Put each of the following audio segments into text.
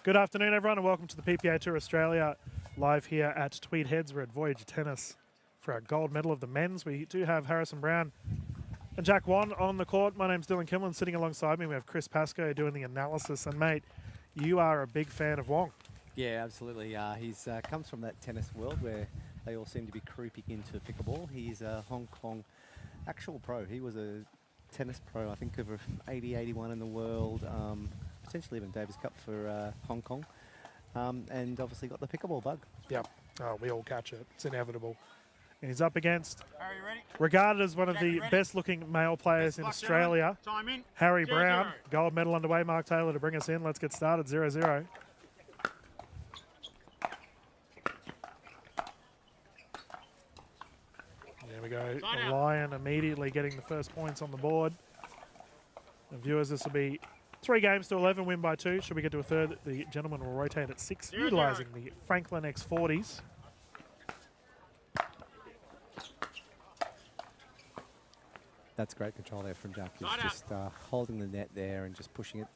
Good afternoon, everyone, and welcome to the PPA Tour Australia live here at Tweed Heads. We're at Voyager Tennis for our gold medal of the men's. We do have Harrison Brown and Jack Wong on the court. My name's Dylan Kimlin. Sitting alongside me, we have Chris Pascoe doing the analysis. And, mate, you are a big fan of Wong. Yeah, absolutely. He's comes from that tennis world where they all seem to be creeping into pickleball. He's a Hong Kong actual pro. He was a tennis pro, I think, over 80, 81 in the world. Potentially even Davis Cup for Hong Kong, and obviously got the pickleball bug. Yep, we all catch it. It's inevitable. And he's up against, Harry, ready? regarded as one of the best-looking male players in Australia, Time in. Harry 0-0. Brown. Gold medal underway. Mark Taylor to bring us in. Let's get started. 0-0. There we go. The Lion immediately getting the first points on the board. And viewers, this will be 3 games to 11, win by 2. Should we get to a third, the gentleman will rotate at 6, utilising the Franklin X40s. That's great control there from Jack. He's just holding the net there and just pushing it.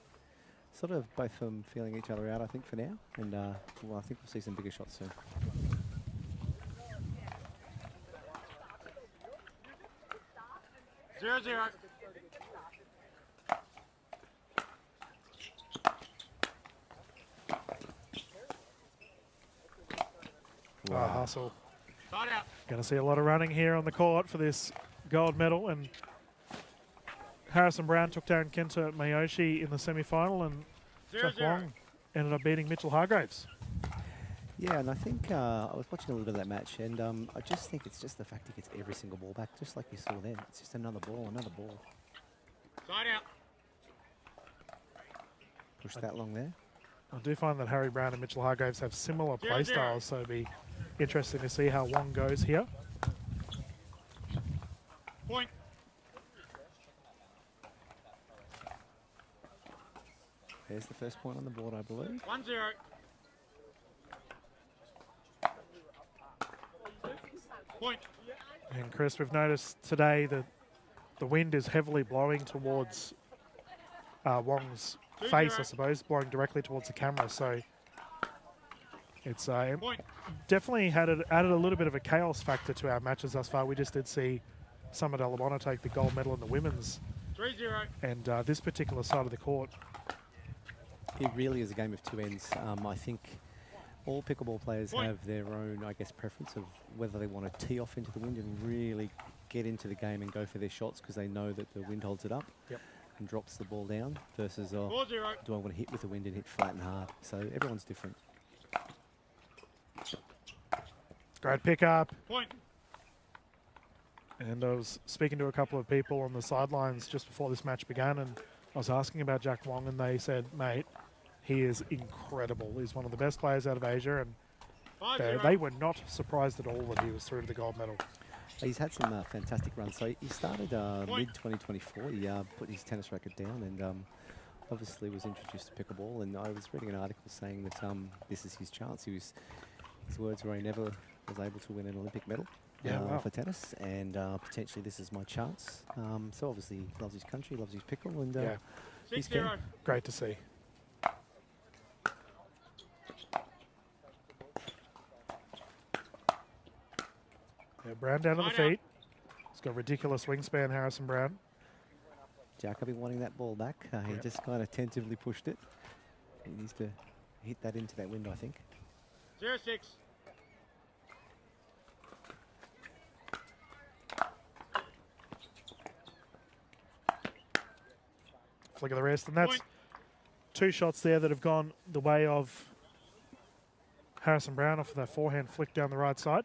Sort of both of them feeling each other out, I think, for now. And well, I think we'll see some bigger shots soon. Zero, zero. Wow. Hustle. Side out. Going to see a lot of running here on the court for this gold medal. And Harrison Brown took down Kenta Mayoshi in the semi-final, and Jack Wong ended up beating Mitchell Hargraves. Yeah, and I think I was watching a little bit of that match, and I just think it's just the fact he gets every single ball back, just like you saw then. It's just another ball, another ball. Side out. Push that long there. I do find that Harry Brown and Mitchell Hargraves have similar play styles, so it'll be interesting to see how Wong goes here. Point. There's the first point on the board, I believe. 1-0. Point. And Chris, we've noticed today that the wind is heavily blowing towards Wong's face, I suppose, blowing directly towards the camera. So it's definitely added a little bit of a chaos factor to our matches thus far. We just did see Summer Delabona take the gold medal in the women's. 3-0. And this particular side of the court. It really is a game of two ends. I think all pickleball players have their own, I guess, preference of whether they want to tee off into the wind and really get into the game and go for their shots because they know that the wind holds it up and drops the ball down versus, do I want to hit with the wind and hit flat and hard? So everyone's different. Great pick-up. Point. And I was speaking to a couple of people on the sidelines just before this match began, and I was asking about Jack Wong, and they said, mate, he is incredible. He's one of the best players out of Asia, and they were not surprised at all that he was through to the gold medal. He's had some fantastic runs. So he started mid-2024. He put his tennis racket down and obviously was introduced to pickleball. And I was reading an article saying that this is his chance. His words were he never was able to win an Olympic medal for tennis, and potentially this is my chance. So obviously he loves his country, loves his pickle, and he's keen. Great to see. Brown down to the feet. He's got ridiculous wingspan, Harrison Brown. Jacoby wanting that ball back. He just kind of tentatively pushed it. He needs to hit that into that window, I think. 0-6. Flick of the wrist, and that's 2 shots there that have gone the way of Harrison Brown off of that forehand flick down the right side.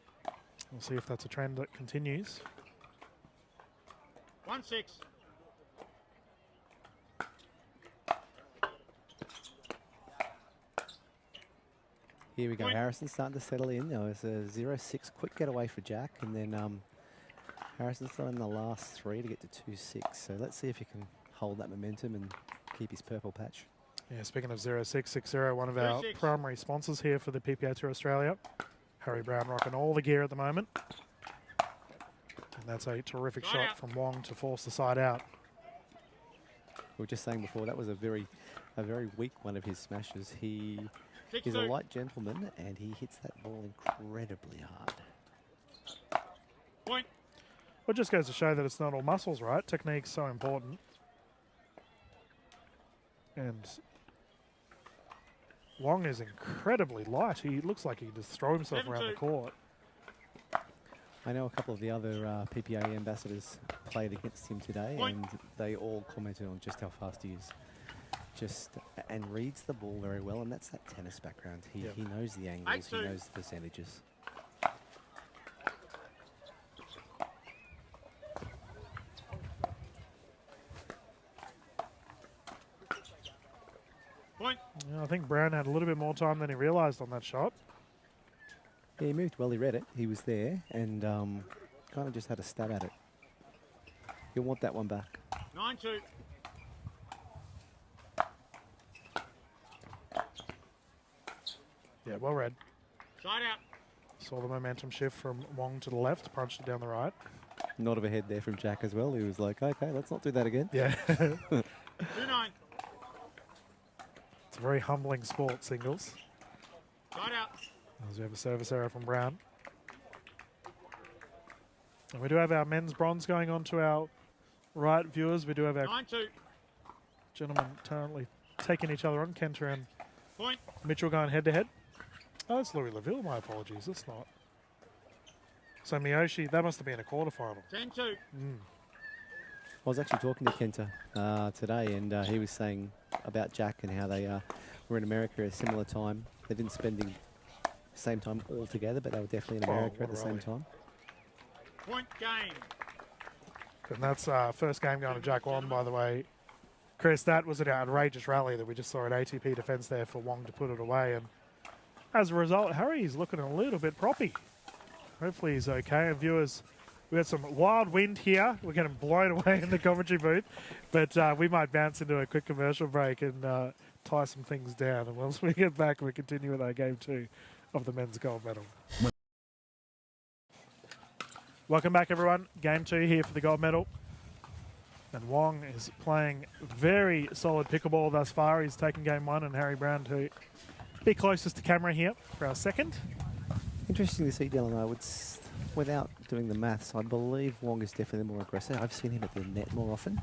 We'll see if that's a trend that continues. 1-6. Here we go. Harrison starting to settle in. It's a 0-6 quick getaway for Jack, and then Harrison's still in the last 3 to get to 2-6. So let's see if he can hold that momentum and keep his purple patch. Yeah, speaking of 0-6-6-0, one of our primary sponsors here for the PPA Tour Australia. Harry Brown rocking all the gear at the moment. And that's a terrific shot from Wong to force the side out. were just saying before, that was a very weak one of his smashes. He is a 6-2. light gentleman, and he hits that ball incredibly hard. Point. Well, it just goes to show that it's not all muscles, right? Technique's so important. And Wong is incredibly light. He looks like he just throw himself around the 7-2. court. I know a couple of the other PPA ambassadors played against him today, Point. and they all commented on just how fast he is. And reads the ball very well, and that's that tennis background. He knows the angles, he 8-2. knows the percentages. Point. Yeah, I think Brown had a little bit more time than he realised on that shot. Yeah, he moved well, he read it, he was there, and kind of just had a stab at it. He'll want that one back. 9-2. Yeah, well read. Side out. Saw the momentum shift from Wong to the left, punched it down the right. Nod of a head there from Jack as well. He was like, okay, let's not do that again. Yeah. 2-9. It's a very humbling sport, singles. Side out. As we have a service error from Brown. And we do have our men's bronze going on to our right, viewers. We do have our 9-2. gentlemen currently taking each other on. Kenter and Point. Mitchell going head to head. Oh, that's Louis Laville. My apologies. That's not. So Miyoshi, that must have been a quarterfinal. 10-2. I was actually talking to Kenta today, and he was saying about Jack and how they were in America at a similar time. They didn't spend the same time all together, but they were definitely in America at the same time. Point game. And that's first game going to Jack Wong, by the way. Chris, that was an outrageous rally that we just saw at ATP defence there for Wong to put it away. And as a result, Harry's looking a little bit proppy. Hopefully he's okay. And viewers, we had some wild wind here. We're getting blown away in the commentary booth. But we might bounce into a quick commercial break and tie some things down. And once we get back, we'll continue with our game 2 of the men's gold medal. Welcome back, everyone. Game 2 here for the gold medal. And Wong is playing very solid pickleball thus far. He's taken game 1, and Harry Brown to be closest to camera here for our second. Interesting to see, Dylan. I would, without doing the maths, I believe Wong is definitely more aggressive. I've seen him at the net more often,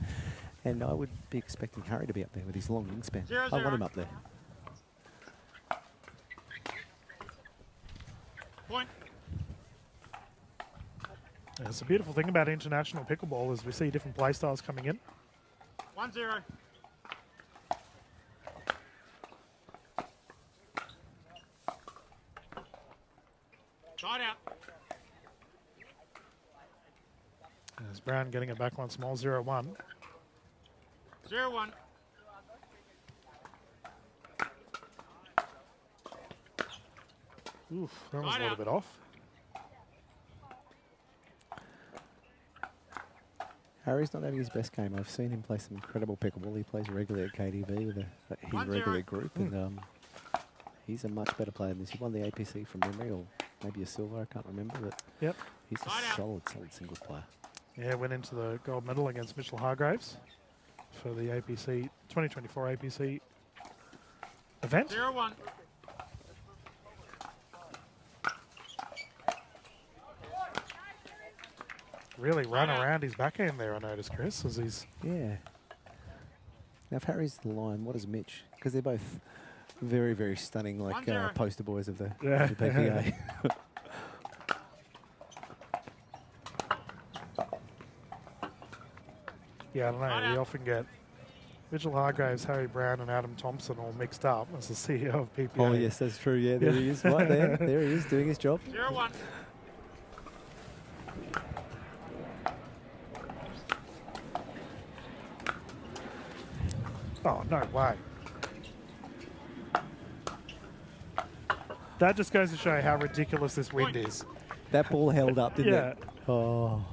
and I would be expecting Harry to be up there with his long wingspan. 0-0. I want him up there. Point. And it's a beautiful thing about international pickleball is we see different play styles coming in. 1-0. Side out. There's Brown getting it back once more, 0-1. 0-1. Oof, that was a little bit off. Harry's not having his best game. I've seen him play some incredible pickleball. He plays regularly at KDV with his 1-0. regular group, and he's a much better player than this. He won the APC from memory, or maybe a silver, I can't remember, but Yep. he's a solid singles player. Yeah, went into the gold medal against Mitchell Hargraves for the APC 2024 APC event. 0-1. Really run around his backhand there, I noticed, Chris, as he's... Yeah. Now, if Harry's the line, what is Mitch? Because they're both very, very stunning, like 1-0. poster boys of the, Yeah. the PPA. Yeah, I don't know. We often get Mitchell Hargraves, Harry Brown, and Adam Thompson all mixed up as the CEO of PPA. Oh, yes, that's true. Yeah, there he is. Right there. There he is, doing his job. 0-1. Oh, no way. That just goes to show how ridiculous this wind is. That ball held up, didn't Yeah. it? Oh.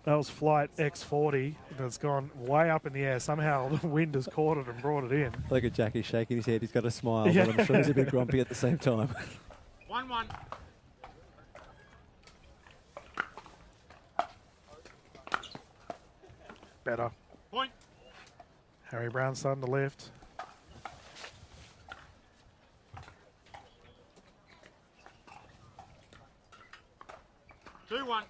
That was flight X40 that's gone way up in the air. Somehow the wind has caught it and brought it in. Look at Jackie shaking his head. He's got a smile, Yeah. but I'm sure he's a bit grumpy at the same time. 1-1. Better. Point. Harry Brown starting to lift. Two one.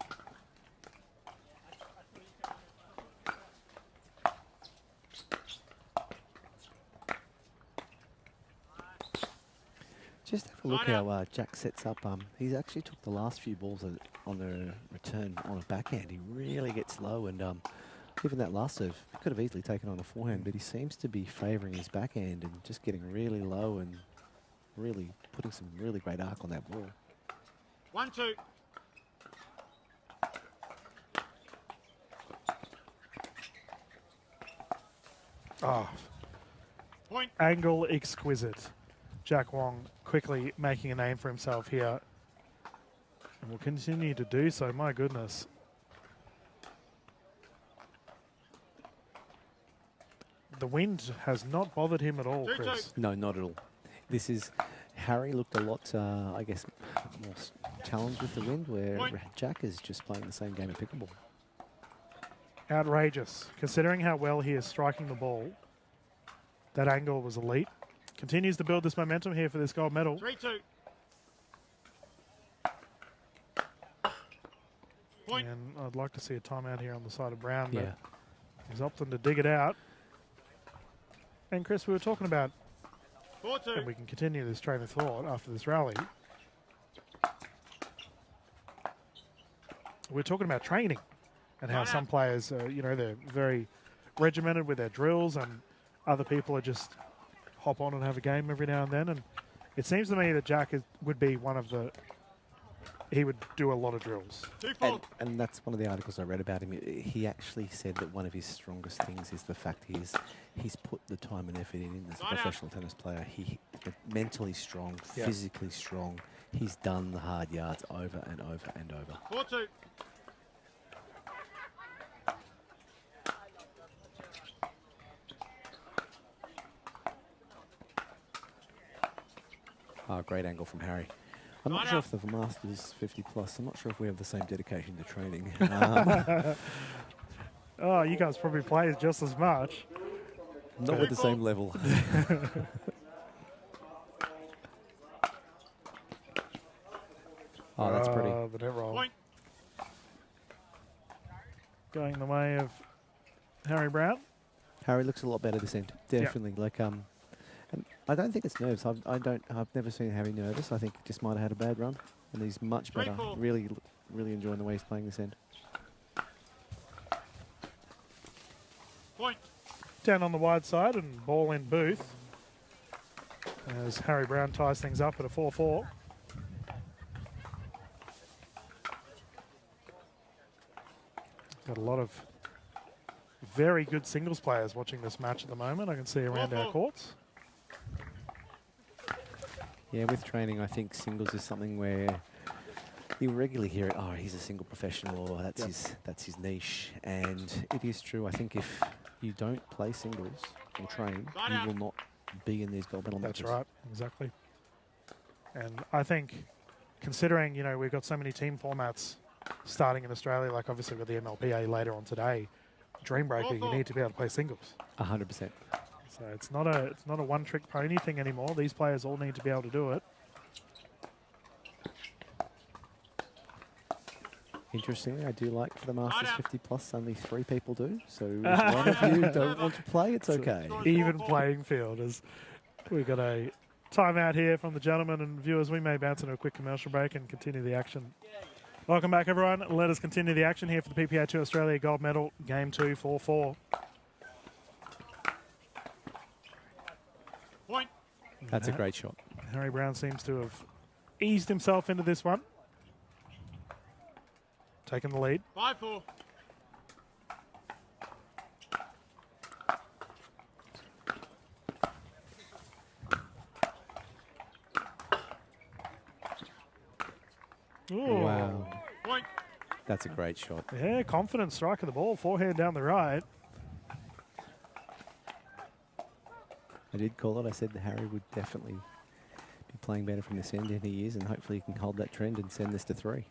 Just have a look how Jack sets up. He's actually took the last few balls on the return on a backhand. He really gets low, and even that last serve, he could have easily taken on a forehand, but he seems to be favouring his backhand and just getting really low and really putting some really great arc on that ball. 1-2. Oh, Point. angle exquisite. Jack Wong quickly making a name for himself here. And will continue to do so, my goodness. The wind has not bothered him at all, Chris. No, not at all. This is, Harry looked a lot, I guess, more challenged with the wind, where Jack is just playing the same game of pickleball. Outrageous. Considering how well he is striking the ball, that angle was elite. Continues to build this momentum here for this gold medal. 3-2. Point. And I'd like to see a timeout here on the side of Brown, but Yeah. he's opting to dig it out. And Chris, we were talking about, 4-2. and we can continue this train of thought after this rally. We're talking about training and how some players, you know, they're very regimented with their drills, and other people are just hop on and have a game every now and then. And it seems to me that Jack would be one of the, he would do a lot of drills. 2-4. And that's one of the articles I read about him. He actually said that one of his strongest things is the fact he's put the time and effort in as a professional tennis player. He's mentally strong, physically strong. He's done the hard yards over and over and over. 4-2. Oh, great angle from Harry. I'm not sure if the Masters 50 plus, I'm not sure if we have the same dedication to training. Oh, you guys probably play just as much. Not with the same level. Oh, that's pretty. The net roll. Point. Going the way of Harry Brown. Harry looks a lot better this end, definitely. Like, and I don't think it's nerves. I've never seen Harry nervous. I think he just might have had a bad run, and he's much better. 3-4. Really enjoying the way he's playing this end. Point. Down on the wide side and ball in booth as Harry Brown ties things up at a 4-4. Got a lot of very good singles players watching this match at the moment. I can see around our courts. Yeah, with training, I think singles is something where you regularly hear it. Oh, he's a single professional, or that's his niche. And it is true. I think if you don't play singles or train, you will not be in these gold medal matches. That's right, exactly. And I think, considering, you know, we've got so many team formats starting in Australia, like obviously with the MLPA later on today, Dream Breaker, you need to be able to play singles. 100%. So it's not a one-trick pony thing anymore. These players all need to be able to do it. Interestingly, I do like for the Masters 50 plus, only 3 people do. So if one of you don't want to play, it's okay. Even playing field. As we've got a timeout here from the gentlemen and viewers. We may bounce into a quick commercial break and continue the action. Welcome back, everyone. Let us continue the action here for the PPA 2 Australia Gold Medal, Game 2, 4-4. Point. That's a great shot. Harry Brown seems to have eased himself into this one. Taking the lead. 5-4. Ooh. Wow. Point. That's a great shot. Yeah, confident strike of the ball. Forehand down the right. I did call it. I said that Harry would definitely be playing better from this end, and he is, and hopefully he can hold that trend and send this to 3.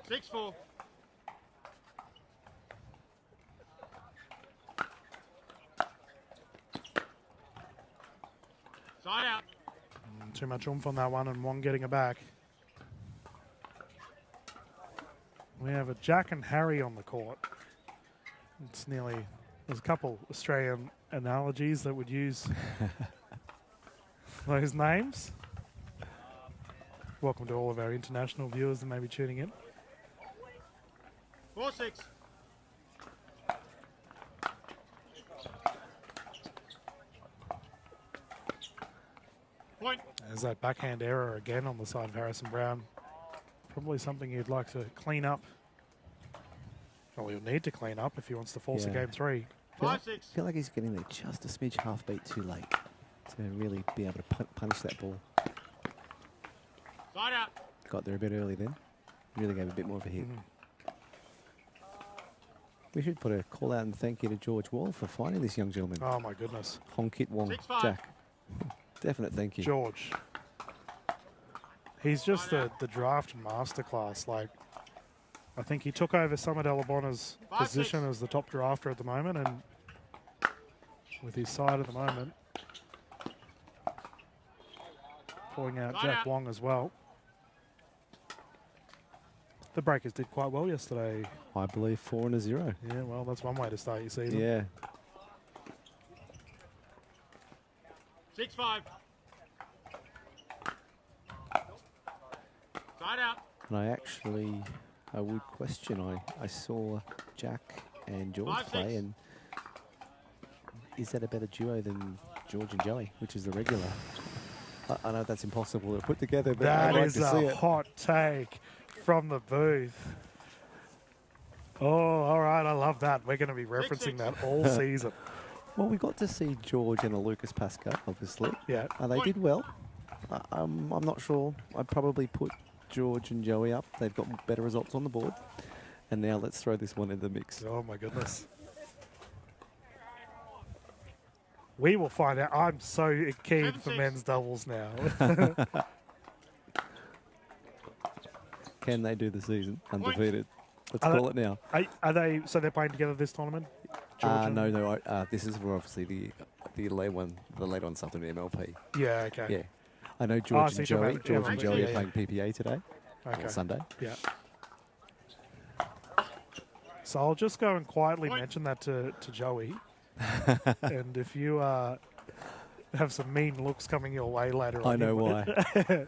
6-4. Side out. Too much oomph on that one, and Wong getting it back. We have a Jack and Harry on the court. It's nearly, there's a couple Australian analogies that would use those names. Welcome to all of our international viewers that may be tuning in. 4-6. Point. There's that backhand error again on the side of Harrison Brown. Probably something you'd like to clean up. Well, he'll need to clean up if he wants to force a game 3. I 5-6. feel like he's getting there just a smidge half beat too late to really be able to punish that ball. Side out. Got there a bit early then. Really gave a bit more of a hit. We should put a call out and thank you to George Wall for finding this young gentleman. Oh my goodness. Hong Kit Wong 6-5. Jack. Definite thank you. George. He's just the draft masterclass. Like, I think he took over Summer Delabona's 5-6. position as the top drafter at the moment, and with his side at the moment, pulling out Jack Wong as well. The Breakers did quite well yesterday. I believe 4-0. Yeah, well, that's one way to start your season. Yeah. 6-5. Side out. And I would question, I saw Jack and George 5-6. play, and is that a better duo than George and Joey, which is the regular? I know that's impossible to put together, but I'd That like is to see a it. hot take from the booth. Oh, all right. I love that. We're going to be referencing 6-6. that all season. Well, we got to see George and a Lucas Pasca, obviously. Yeah. They did well. I'm not sure. I'd probably put George and Joey up. They've got better results on the board. And now let's throw this one in the mix. Oh, my goodness. We will find out. I'm so keen for 7-6. men's doubles now. Can they do the season undefeated? Let's call it now. Are they? So they're playing together this tournament? George and- No. This is for obviously the late one stuff in the MLP. Yeah. Okay. Yeah. I know George so and you're Joey. talking George about and MLP, Joey yeah, are playing PPA today. Okay. Or Sunday. Yeah. So I'll just go and quietly Point. mention that to Joey. And if you have some mean looks coming your way later on. I know why.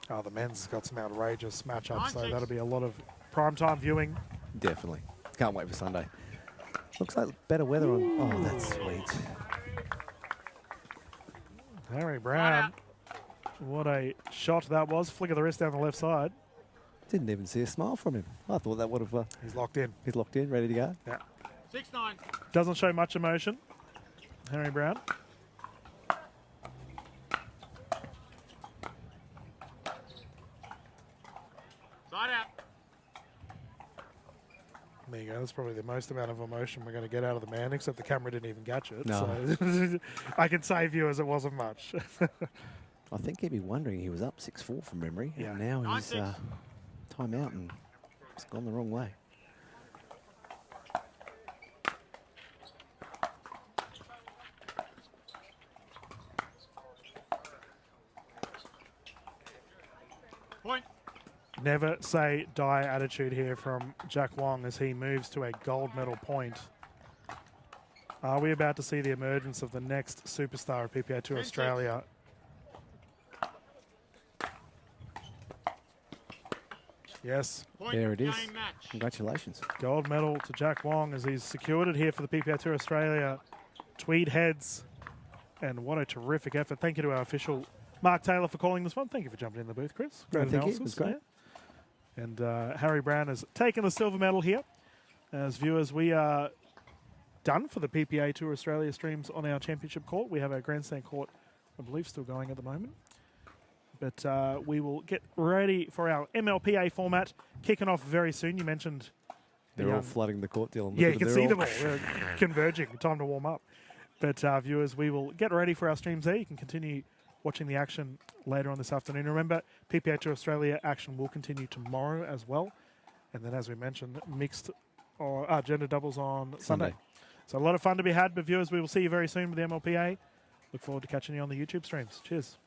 Oh, the men's got some outrageous matchups, so 9-6. that'll be a lot of primetime viewing. Definitely. Can't wait for Sunday. Looks like better weather on. Oh, that's sweet. Harry Brown, what a shot that was. Flick of the wrist down the left side. Didn't even see a smile from him. I thought that would have. He's locked in. He's locked in, ready to go. Yeah. 6-9. Doesn't show much emotion, Harry Brown. Side out. There you go. That's probably the most amount of emotion we're going to get out of the man, except the camera didn't even catch it. No. So I can say, viewers, it wasn't much. I think he'd be wondering he was up 6-4 from memory. Yeah. And now he's 9-6. time out and it's gone the wrong way. Point. Never say die attitude here from Jack Wong as he moves to a gold medal point. Are we about to see the emergence of the next superstar of PPA Tour 10-6. Australia? Yes, Point. There it is. Game match. Congratulations. gold medal to Jack Wong as he's secured it here for the PPA Tour Australia. Tweed heads, and what a terrific effort. Thank you to our official Mark Taylor for calling this one. Thank you for jumping in the booth, Chris. No, Great thank you. analysis. It was great. Yeah. And Harry Brown has taken the silver medal here. As viewers, we are done for the PPA Tour Australia streams on our championship court. We have our grandstand court, I believe, still going at the moment. But we will get ready for our MLPA format, kicking off very soon. You mentioned They're all flooding the court, Dylan. yeah, Look you at can them, see they're them all. They're converging. Time to warm up. But viewers, we will get ready for our streams there. You can continue watching the action later on this afternoon. Remember, PPA Tour Australia action will continue tomorrow as well. And then, as we mentioned, mixed or gender doubles on Sunday. So a lot of fun to be had, but viewers, we will see you very soon with the MLPA. Look forward to catching you on the YouTube streams. Cheers.